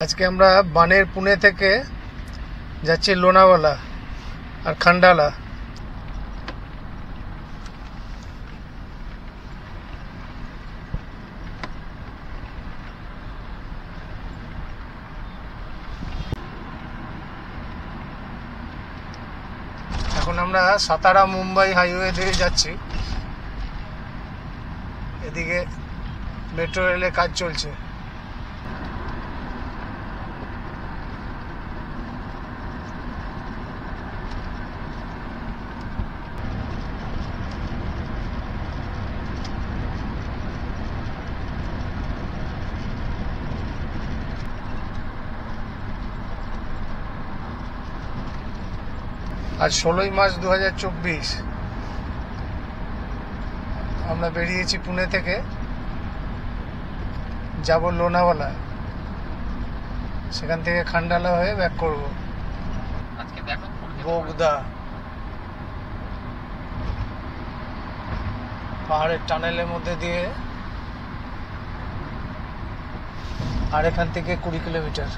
আজকে আমরা বানের পুনে থেকে যাচ্ছি লোনাওয়ালা আর খান্ডালা। এখন আমরা সাতারা মুম্বাই হাইওয়ে দিয়ে যাচ্ছি। এদিকে মেট্রো রেলের কাজ চলছে। আজ 16ই মার্চ 2024 আমরা বেরিয়েছি পুনে থেকে, যাব লোনাওয়ালা, সেখান থেকে খান্ডালা হয়ে ব্যাক করব বোগদা। পাহাড়ের টানেলের মধ্যে দিয়ে, আর এখান থেকে 20 কিলোমিটার।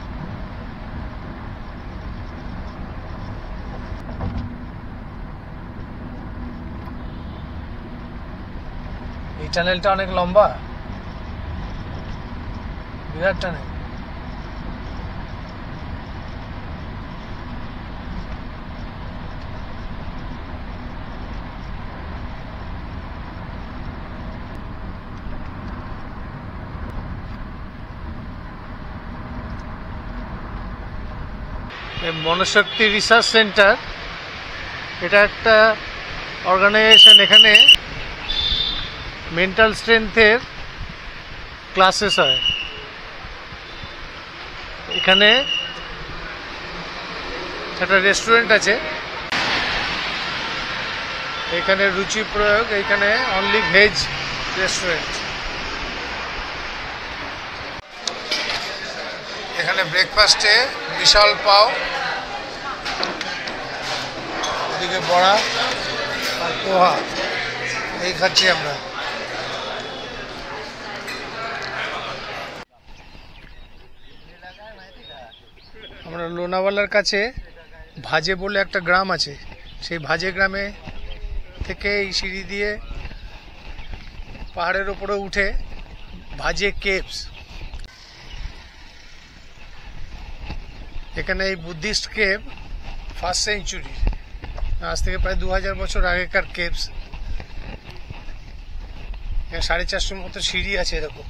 এই টানেলটা অনেক লম্বা, বিরাট টানেল। মনশক্তি রিসার্চ সেন্টার, এটা একটা অর্গানাইজেশন। এখানে মেন্টাল স্ট্রেংথের ক্লাসেস হয়। এখানে একটা রেস্টুরেন্ট আছে, এখানে রুচি প্রয়োগ, এখানে অনলি ভেজ রেস্টুরেন্ট। এখানে ব্রেকফাস্টে বিশাল পাও, এদিকে বড়া আর পোহা, এই খাচ্ছি আমরা। আমরা লোনাওয়ালার কাছে ভাজে বলে একটা গ্রাম আছে, সেই ভাজে গ্রামে থেকে এই সিঁড়ি দিয়ে পাহাড়ের উপরে উঠে ভাজে কেভস। এখানে এই বুদ্ধিস্ট কেভ 1st সেঞ্চুরি, আজ থেকে প্রায় 2000 বছর আগেকার কেভস। এখানে 450 মতো সিঁড়ি আছে এরকম।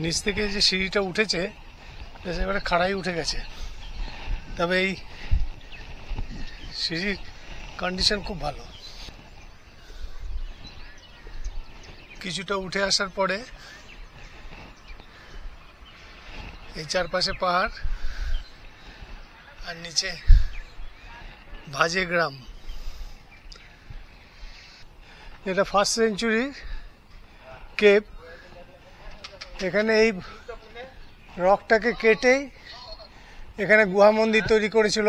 নিচ থেকে যে সিঁড়িটা উঠেছে এবারে খাড়াই উঠে গেছে, তবে এই সিঁড়ির কন্ডিশন খুব ভালো। কিছুটা উঠে আসার পরে এই চারপাশে পাহাড় আর নিচে ভাজে গ্রাম। এটা 1st সেঞ্চুরি কেভ। এখানে এই রকটাকে কেটেই এখানে গুহা মন্দির তৈরি করেছিল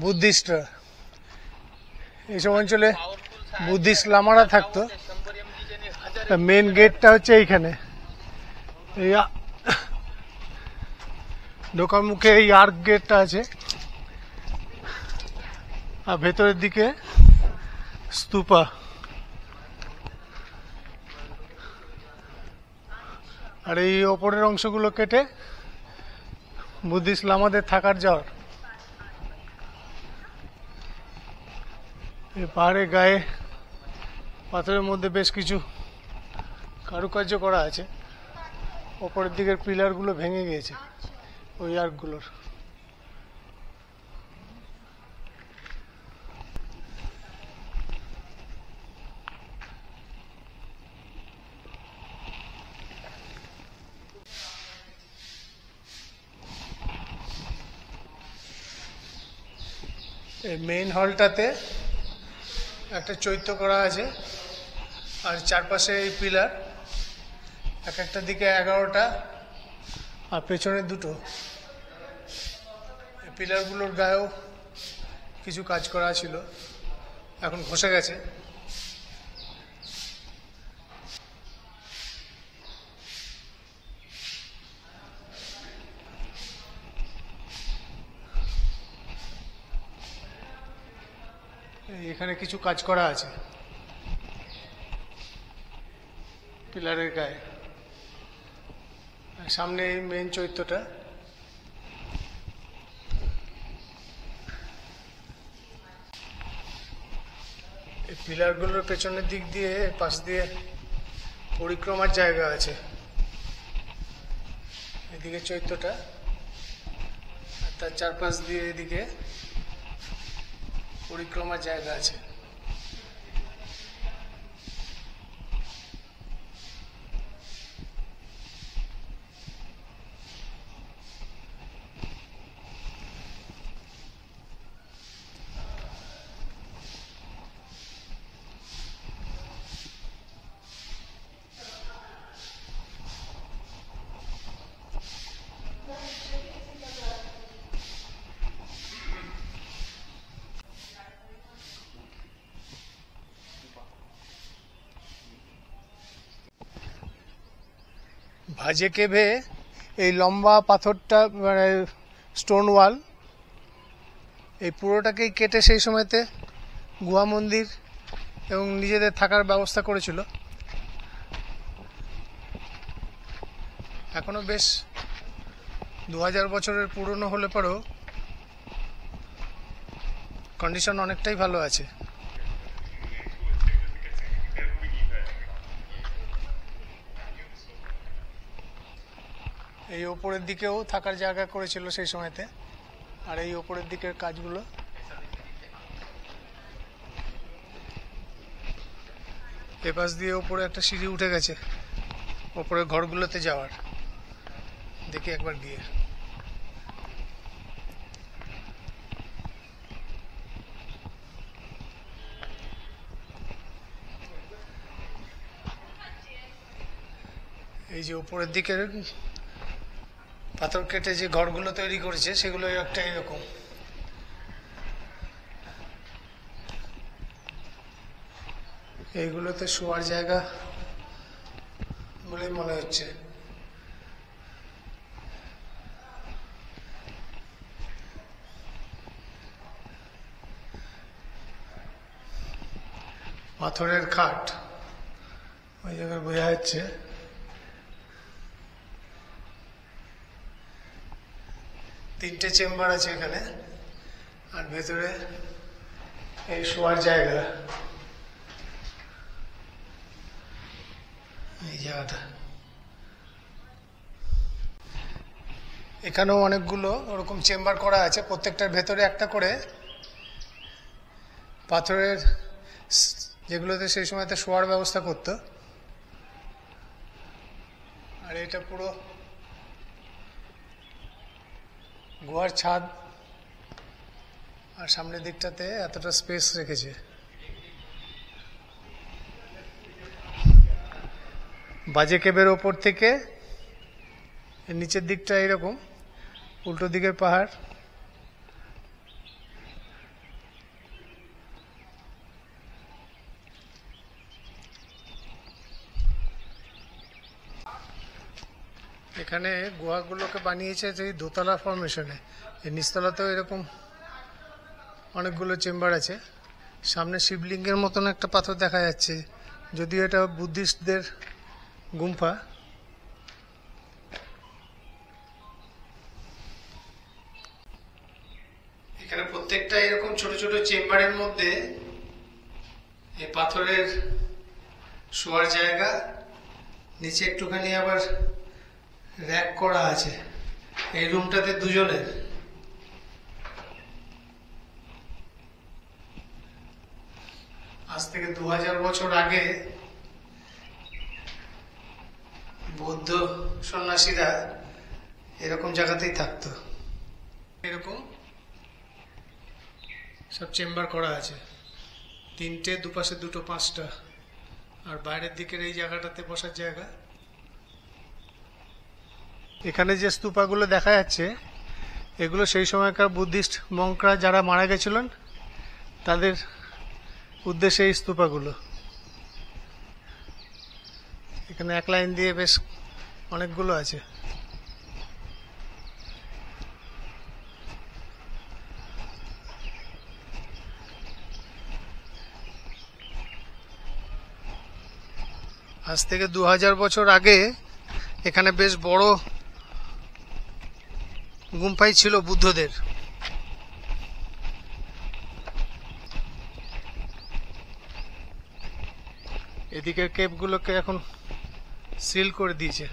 বুদ্ধিস্টরা। এইসব অঞ্চলে বুদ্ধিস্ট লামারা থাকতো। মেন গেটটা হচ্ছে এইখানে, এই ঢোকার মুখে এই আর্ক গেটটা আছে, আর ভেতরের দিকে স্তূপা। আর এই ওপরের অংশগুলো কেটে বুদ্ধিস্ট লামাদের থাকার যাওয়ার। এই পাহাড়ের গায়ে পাথরের মধ্যে বেশ কিছু কারুকার্য করা আছে। ওপরের দিকের পিলারগুলো ভেঙে গিয়েছে ওই আর্কগুলোর। এই মেইন হলটাতে একটা চৈত্য করা আছে, আর চারপাশে এই পিলার, এক একটা দিকে 11টা আর পেছনে 2টো। পিলারগুলোর গায়েও কিছু কাজ করা ছিল। এখন ঘষে গেছে। এখানে কিছু কাজ করা আছে পিলারের গায়ে। সামনে এই মেন চৈত্যটা, এই পিলারগুলোর পেছনের দিক দিয়ে পাশ দিয়ে পরিক্রমার জায়গা আছে। এদিকে চৈত্যটা, আর তার চারপাশ দিয়ে এদিকে পরিক্রমার জায়গা আছে। ভাজে কেভে এই লম্বা পাথরটা মানে স্টোন ওয়াল, এই পুরোটাকেই কেটে সেই সময়তে গুহা মন্দির এবং নিজেদের থাকার ব্যবস্থা করেছিল। এখনো বেশ 2000 বছরের পুরনো হলে পরেও কন্ডিশন অনেকটাই ভালো আছে। এই ওপরের দিকেও থাকার জায়গা করেছিল সেই সময়তে, আর এই ওপরের দিকের কাজগুলো এপাশ দিয়ে ওপরে একটা সিঁড়ি উঠে গেছে ওপরের ঘরগুলোতে যাওয়ার। দেখি একবার গিয়ে। এই যে উপরের দিকের পাথর কেটে যে ঘরগুলো তৈরি করেছে সেগুলো একটা এরকম। এইগুলোতে শোয়ার জায়গা বলে মনে হচ্ছে। পাথরের খাট ওই জায়গায় বোঝা যাচ্ছে। তিনটে চেম্বার আছে এখানে, আর ভেতরে এই শোয়ার জায়গা। এই জায়গাটা এখানেও অনেকগুলো ওরকম চেম্বার করা আছে, প্রত্যেকটার ভেতরে একটা করে পাথরের যেগুলোতে সেই সময়তে শোয়ার ব্যবস্থা করত। আর এটা পুরো গুহার ছাদ, আর সামনের দিকটাতে এতটা স্পেস রেখেছে। বাজে কেবের ওপর থেকে নিচের দিকটা এরকম, উল্টো দিকের পাহাড়। এখানে গুহাগুলোকে বানিয়েছে যে দোতলা ফরমেশনে। এই নিচতলাতেও এরকম অনেকগুলো চেম্বার আছে। সামনে শিবলিঙ্গের মতন একটা পাথর দেখা যাচ্ছে, যদিও এটা বুদ্ধিস্টদের গুম্ফা। এখানে প্রত্যেকটা এরকম ছোট ছোট চেম্বারের মধ্যে এই পাথরের শোয়ার জায়গা, নিচে একটুখানি আবার র‍্যাক করা আছে। এই রুমটাতে দুজনের। আজ থেকে 2000 বছর আগে বৌদ্ধ সন্ন্যাসীরা এরকম জায়গাতেই থাকতো। এরকম সব চেম্বার করা আছে, তিনটে, দুপাশে দুটো, 5টা। আর বাইরের দিকের এই জায়গাটাতে বসার জায়গা। এখানে যে স্তূপাগুলো দেখা যাচ্ছে এগুলো সেই সময়কার বুদ্ধিস্ট মঙ্করা যারা মারা গেছিলেন তাদের উদ্দেশ্যে এই স্তূপাগুলো। এখানে এক লাইন দিয়ে বেশ অনেকগুলো আছে। আজ থেকে 2000 বছর আগে এখানে বেশ বড় গুম্ফাই ছিল বুদ্ধদের। এদিকের কেপগুলোকে এখন সিল করে দিয়েছে।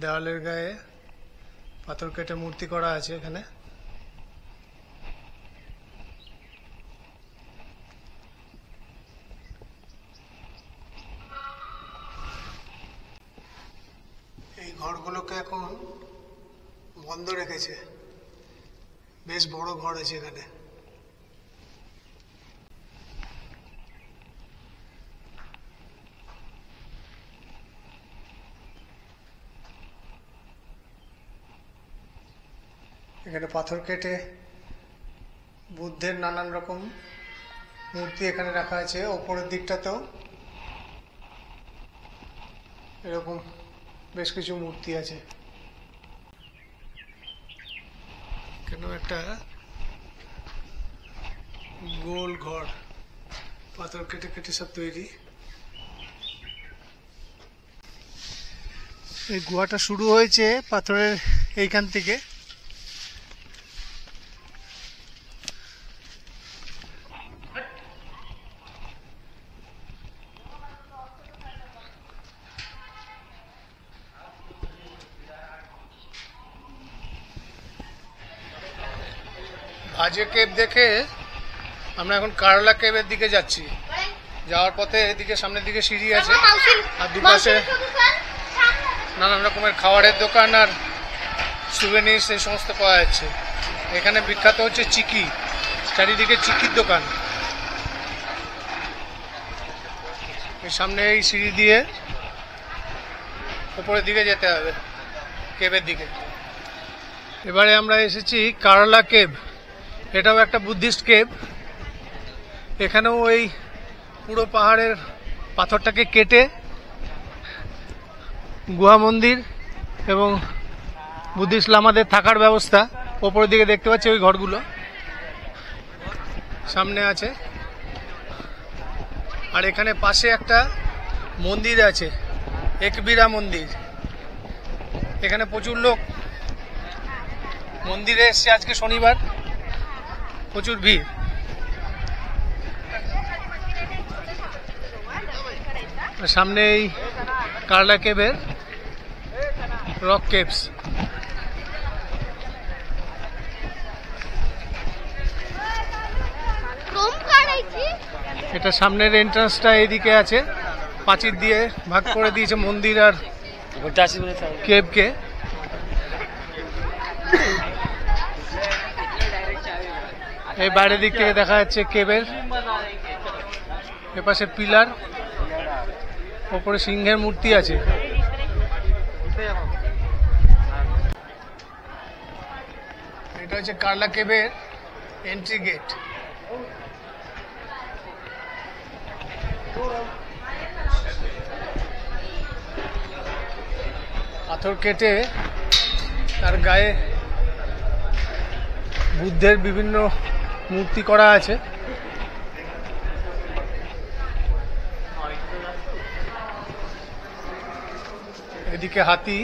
দেওয়ালের গায়ে পাথর কেটে মূর্তি করা আছে এখানে। এই ঘরগুলোকে এখন বন্ধ রেখেছে। বেশ বড় ঘর আছে এখানে। এখানে পাথর কেটে বুদ্ধের নানান রকম মূর্তি এখানে রাখা আছে। ওপরের দিকটাতেও এরকম বেশ কিছু মূর্তি আছে। কেন একটা গোল ঘর, পাথর কেটে কেটে সব তৈরি। এই গুহাটা শুরু হয়েছে পাথরের এইখান থেকে। ভাজে কেভ দেখে আমরা এখন কারলা কেভের দিকে যাচ্ছি। যাওয়ার পথে এদিকে সামনের দিকে সিঁড়ি আছে, আর দুপাশে নানান রকমের খাবারের দোকান আর সুভেনির সেই সমস্ত পাওয়া যাচ্ছে। এখানে বিখ্যাত হচ্ছে চিকি, চারিদিকে চিকির দোকান। এর সামনে এই সিঁড়ি দিয়ে উপরের দিকে যেতে হবে কেভের দিকে। এবারে আমরা এসেছি কারলা কেভ। এটাও একটা বুদ্ধিস্ট কেভ। এখানেও ওই পুরো পাহাড়ের পাথরটাকে কেটে গুহা মন্দির এবং বুদ্ধিস্ট লামাদের থাকার ব্যবস্থা। ওপরের দিকে দেখতে পাচ্ছি ওই ঘরগুলো সামনে আছে। আর এখানে পাশে একটা মন্দির আছে, একবীরা মন্দির। এখানে প্রচুর লোক মন্দিরে এসছে। আজকে শনিবার, প্রচুর ভিড়। সামনে এই কারলা কেভের রক কেভস। এটা সামনের এন্ট্রান্সটা এইদিকে আছে, প্রাচীর দিয়ে ভাগ করে দিয়েছে মন্দির আর কেভকে। এই বাইরের দিক থেকে দেখা যাচ্ছে কেভের এপাশে পিলার, ওপরে সিংহের মূর্তি আছে। এটা হচ্ছে কারলা কেভের এন্ট্রি গেট। পাথর কেটে তার গায়ে বুদ্ধের বিভিন্ন মূর্তি করা আছে। এদিকে হাতি,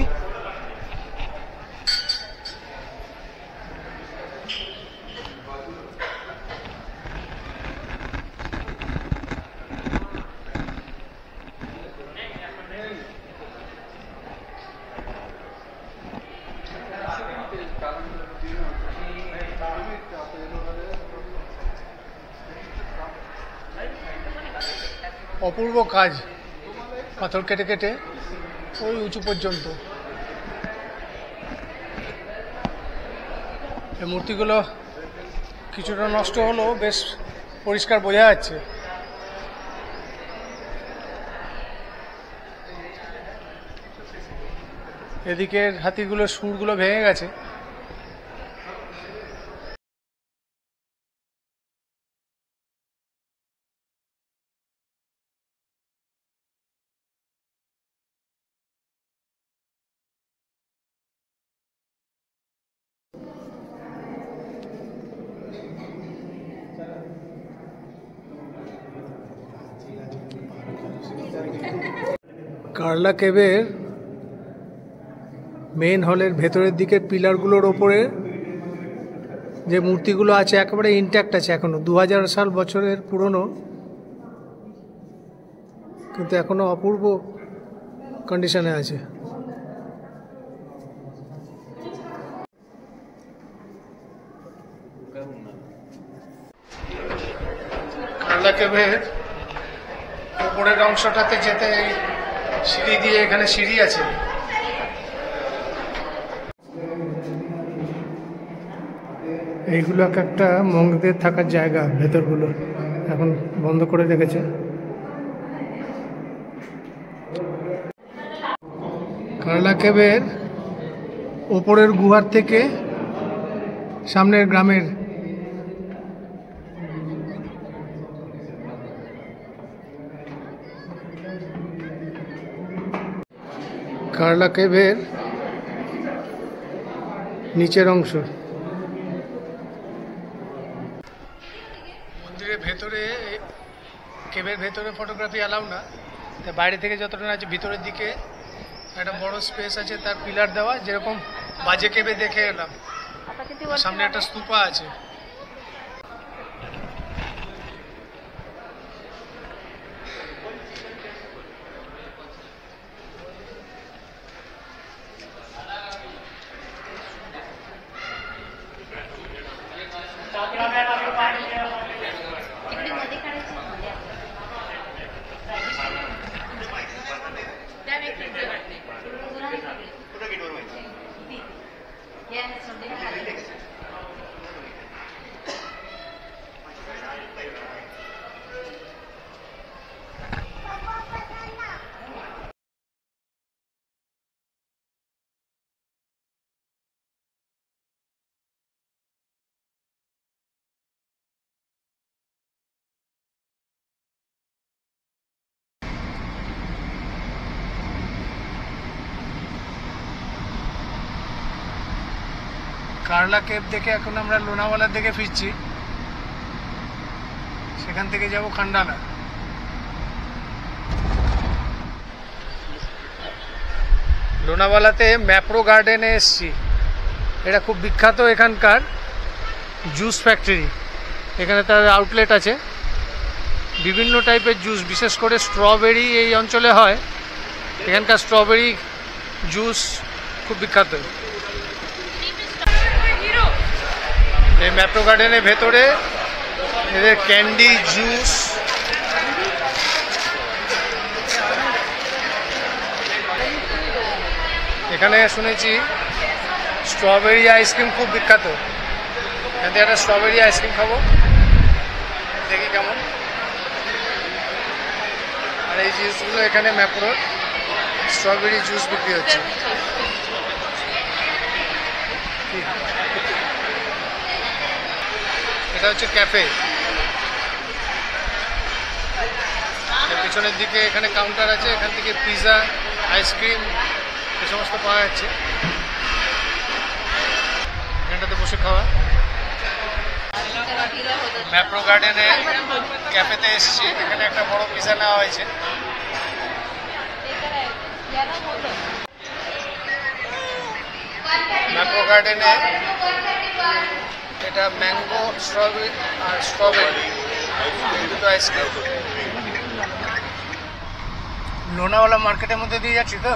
অপূর্ব কাজ। পাথর কেটে কেটে ওই উঁচু পর্যন্ত। এই মূর্তিগুলো কিছুটা নষ্ট হলেও বেশ পরিষ্কার বোঝা যাচ্ছে। এদিকের হাতিগুলোর সুরগুলো ভেঙে গেছে। কারলা কেভের মেইন হলের ভেতরের দিকের পিলারগুলোর ওপরে যে মূর্তিগুলো আছে একেবারে ইনট্যাক্ট আছে, এখনো 2000 সাল বছরের পুরনো, কিন্তু এখনো অপূর্ব কন্ডিশনে আছে। কারলা কেভের উপরের অংশটাতে যেতে সিঁড়ি দিয়ে, এখানে সিঁড়ি আছে। এইগুলো একটা মঙ্কদের থাকার জায়গা, ভেতরগুলো এখন বন্ধ করে রেখেছে। কারলা কেভের ওপরের গুহার থেকে সামনের গ্রামের কারলা কেভের নিচের অংশ। মন্দিরের ভেতরে, কেভের ভেতরে ফটোগ্রাফি অ্যালাউ না, তাই বাইরে থেকে যতটা আছে ভিতরের দিকে একটা বড় স্পেস আছে, তার পিলার দেওয়া, যেরকম বাজে কেভে দেখে এলাম। সামনে একটা স্তূপা আছে। কারলা কেভ দেখে এখন আমরা লোনাওয়ালার দিকে ফিরছি, সেখান থেকে যাব খান্ডালা। লোনাওয়ালাতে ম্যাপ্রো গার্ডেনে এসছি। এটা খুব বিখ্যাত এখানকার জুস ফ্যাক্টরি। এখানে তার আউটলেট আছে, বিভিন্ন টাইপের জুস, বিশেষ করে স্ট্রবেরি এই অঞ্চলে হয়। এখানকার স্ট্রবেরি জুস খুব বিখ্যাত। এই ম্যাপ্রো গার্ডেনের ভেতরে এদের ক্যান্ডি, জুস, এখানে শুনেছি স্ট্রবেরি আইসক্রিম খুব বিখ্যাত। এখানে একটা স্ট্রবেরি আইসক্রিম খাবো, দেখি কেমন। আর এই জুসগুলো এখানে ম্যাপ্রো স্ট্রবেরি জুস বিক্রি হচ্ছে। এটা হচ্ছে ক্যাফে। পিছনের দিকে এখানে কাউন্টার আছে, এখান থেকে পিৎজা, আইসক্রিম এই সমস্ত পাওয়া যাচ্ছে। এখানটাতে বসে খাওয়া। ম্যাপ্রো গার্ডেনে ক্যাফেতে এসেছি, এখানে একটা বড় পিৎজা নেওয়া হয়েছে। ম্যাপ্রো গার্ডেনে এটা ম্যাঙ্গো, স্ট্রবেরি আর স্ট্রবেরি দুটো আইসক্রিম। লোনাওয়ালা মার্কেটের মধ্যে দিয়ে যাচ্ছি তো।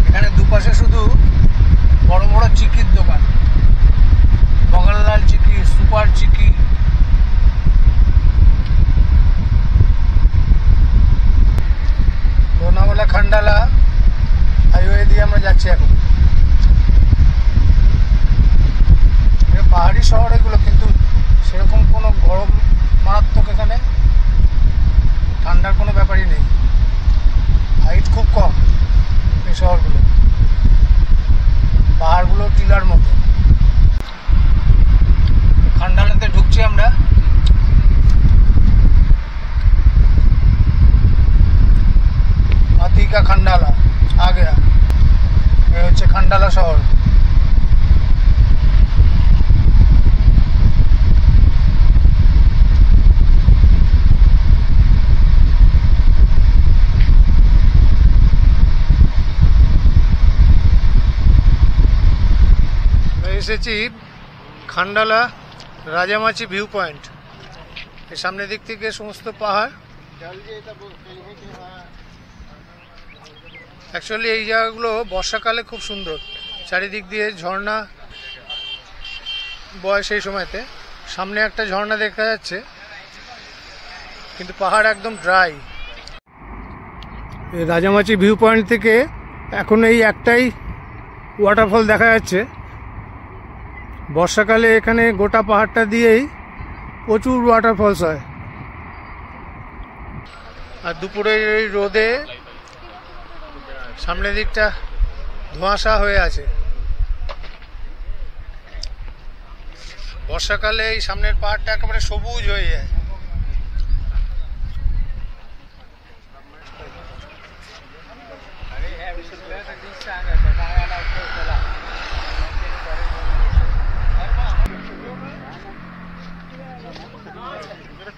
এখানে দুপাশে শুধু বড় বড় চিকির দোকান, বগললাল চিকি, সুপার চিকি। লোনাওয়ালা খান্ডালা হাইওয়ে দিয়ে আমরা যাচ্ছি এখন। পাহাড়ি শহর এগুলো, কিন্তু সেরকম কোনো গরম মারাত্মক এখানে ঠান্ডার কোনো ব্যাপারই নেই। হাইট খুব কম এই শহরগুলো, পাহাড়গুলো টিলার মতো। খান্ডালাতে ঢুকছি আমরা। খান্ডালা শহর। এসেছি খান্ডালা রাজামাচি ভিউ পয়েন্ট। এর সামনের দিক থেকে সমস্ত পাহাড়। অ্যাকচুয়ালি এই জায়গাগুলো বর্ষাকালে খুব সুন্দর, চারিদিক দিয়ে ঝর্ণা বয় সেই সময়তে। সামনে একটা ঝর্ণা দেখা যাচ্ছে, কিন্তু পাহাড় একদম ড্রাই। এই রাজামাচি ভিউ পয়েন্ট থেকে এখন এই একটাই ওয়াটারফল দেখা যাচ্ছে। বর্ষাকালে এখানে গোটা পাহাড়টা দিয়েই প্রচুর ওয়াটারফলস হয়। আর দুপুরের এই রোদে সামনের দিকটা ধোঁয়াশা হয়ে আছে। বর্ষাকালে এই সামনের পাহাড়টা একেবারে সবুজ হয়ে যায়।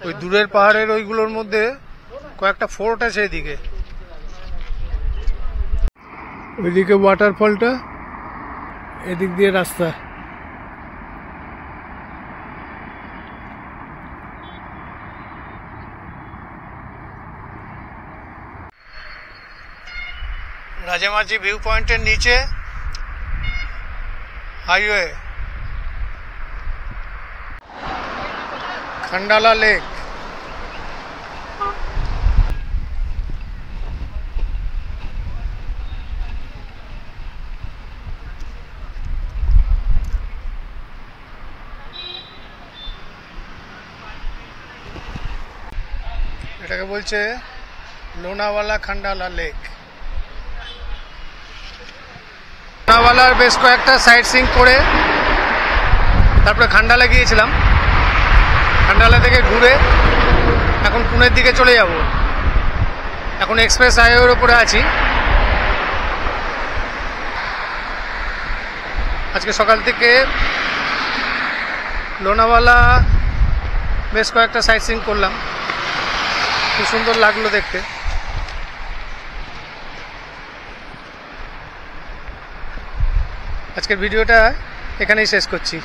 ওই দূরের পাহাড়ের ওইগুলোর মধ্যে কয়েকটা ফোর্ট আছে এদিকে। ওইদিকে ওয়াটারফলটা, এদিক দিয়ে রাস্তা। রাজামাচি ভিউ পয়েন্টের নিচে হাইওয়ে, খান্ডালা লেক। এটাকে বলছে লোনাওয়ালা খান্ডালা লেক। লোনাওয়ালার বেশ কয়েকটা সাইট সিইং করে তারপরে খান্ডালা গিয়েছিলাম। খান্ডালা থেকে ঘুরে এখন পুনের দিকে চলে যাব। এখন এক্সপ্রেস হাইওয়ের উপরে আছি। আজকে সকাল থেকে লোনাওয়ালা বেশ কয়েকটা সাইট সিইং করলাম, খুব সুন্দর লাগলো দেখতে। আজকের ভিডিওটা এখানেই শেষ করছি।